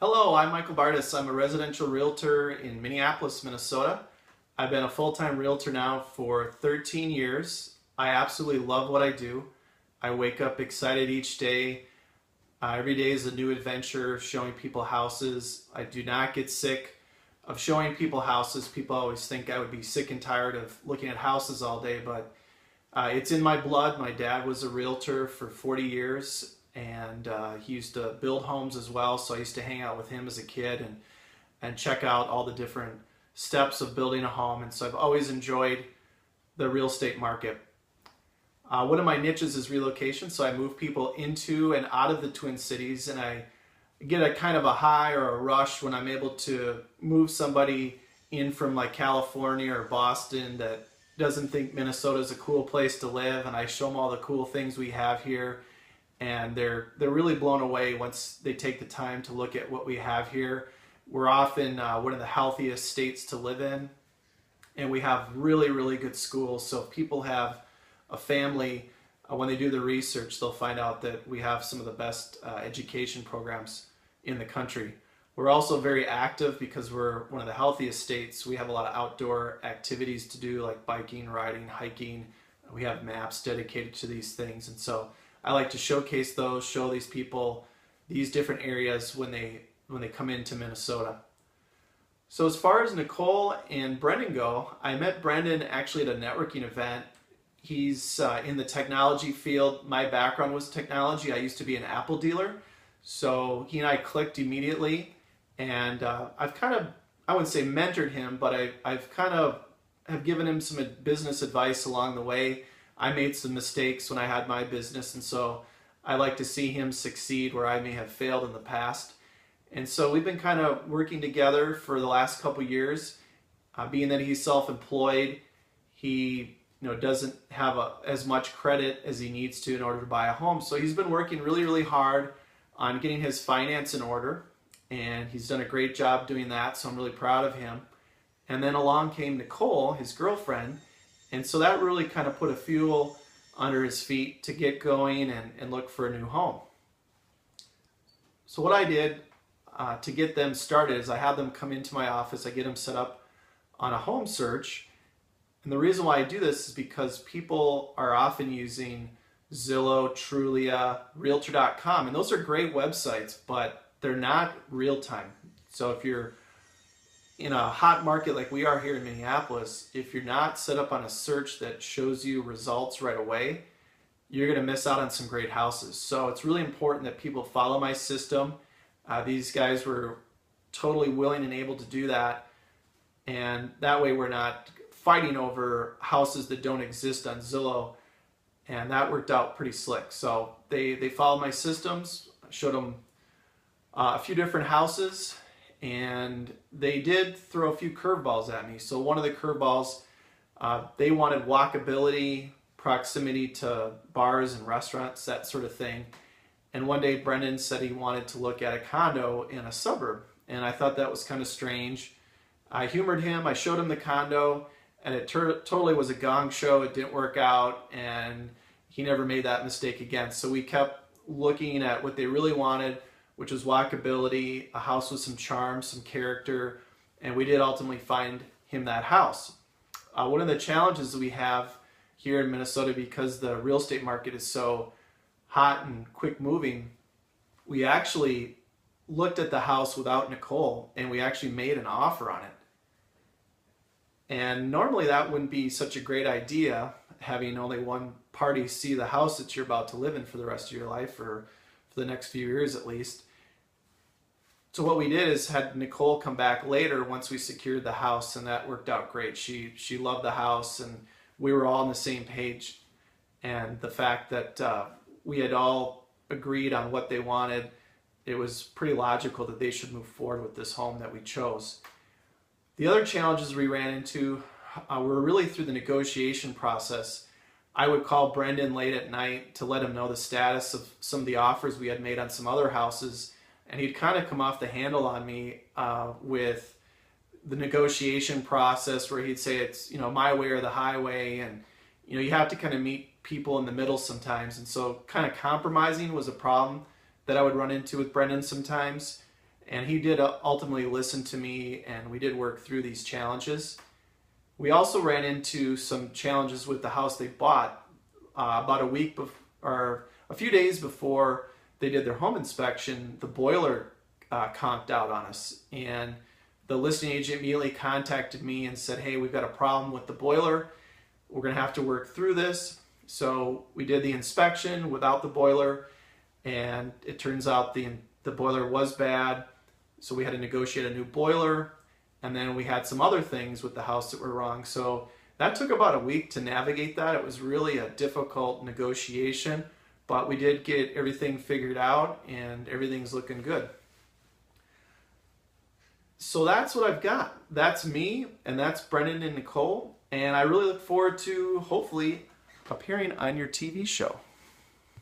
Hello, I'm Michael Bartis. I'm a residential realtor in Minneapolis, Minnesota. I've been a full-time realtor now for 13 years. I absolutely love what I do. I wake up excited each day. Every day is a new adventure showing people houses. I do not get sick of showing people houses. People always think I would be sick and tired of looking at houses all day, but it's in my blood. My dad was a realtor for 40 years, and he used to build homes as well. So I used to hang out with him as a kid and check out all the different steps of building a home. And so I've always enjoyed the real estate market. One of my niches is relocation. So I move people into and out of the Twin Cities, and I get a kind of a high or a rush when I'm able to move somebody in from like California or Boston that doesn't think Minnesota is a cool place to live, and I show them all the cool things we have here, and they're really blown away once they take the time to look at what we have here. We're often one of the healthiest states to live in, and we have really good schools. So if people have a family, when they do the research, they'll find out that we have some of the best education programs in the country. We're also very active because we're one of the healthiest states. We have a lot of outdoor activities to do, like biking, riding, hiking. We have maps dedicated to these things. And so I like to showcase those, show these people these different areas when they come into Minnesota. So as far as Nicole and Brendan go, I met Brendan actually at a networking event. He's in the technology field. My background was technology. I used to be an Apple dealer. So he and I clicked immediately. And I've kind of, I wouldn't say mentored him, but I've kind of have given him some business advice along the way. I made some mistakes when I had my business, and so I like to see him succeed where I may have failed in the past. And so we've been kind of working together for the last couple years. Being that he's self-employed, he doesn't have as much credit as he needs to in order to buy a home. So he's been working really hard on getting his finance in order. And he's done a great job doing that, so I'm really proud of him. And then along came Nicole, his girlfriend, and so that really kind of put a fuel under his feet to get going and look for a new home. So what I did to get them started is I had them come into my office. I get them set up on a home search. And the reason why I do this is because people are often using Zillow, Trulia, Realtor.com, and those are great websites, but they're not real time. So if you're in a hot market like we are here in Minneapolis, if you're not set up on a search that shows you results right away, you're going to miss out on some great houses. So it's really important that people follow my system. These guys were totally willing and able to do that. And that way we're not fighting over houses that don't exist on Zillow. And that worked out pretty slick. So they followed my systems, showed them a few different houses, and they did throw a few curveballs at me. So one of the curveballs, they wanted walkability, proximity to bars and restaurants, that sort of thing. And one day Brendan said he wanted to look at a condo in a suburb, and I thought that was kind of strange. I humored him. I showed him the condo, and it totally was a gong show. It didn't work out, and he never made that mistake again. So we kept looking at what they really wanted, which was walkability, a house with some charm, some character, and we did ultimately find him that house. One of the challenges that we have here in Minnesota, because the real estate market is so hot and quick moving, we actually looked at the house without Nicole, and we actually made an offer on it. And normally that wouldn't be such a great idea, having only one party see the house that you're about to live in for the rest of your life, or for the next few years at least. So what we did is had Nicole come back later once we secured the house, and that worked out great. She loved the house, and we were all on the same page. And the fact that we had all agreed on what they wanted, it was pretty logical that they should move forward with this home that we chose. The other challenges we ran into were really through the negotiation process. I would call Brendan late at night to let him know the status of some of the offers we had made on some other houses, and he'd kind of come off the handle on me with the negotiation process, where he'd say it's my way or the highway, and you have to kind of meet people in the middle sometimes. And so kind of compromising was a problem that I would run into with Brendan sometimes. And he did ultimately listen to me, and we did work through these challenges. We also ran into some challenges with the house they bought about a week or a few days before they did their home inspection. The boiler conked out on us, and the listing agent immediately contacted me and said, hey, we've got a problem with the boiler. We're going to have to work through this. So we did the inspection without the boiler, and it turns out the boiler was bad. So we had to negotiate a new boiler, and then we had some other things with the house that were wrong. So that took about a week to navigate that. It was really a difficult negotiation, but we did get everything figured out, and everything's looking good. So that's what I've got. That's me, and that's Brendan and Nicole, and I really look forward to hopefully appearing on your TV show.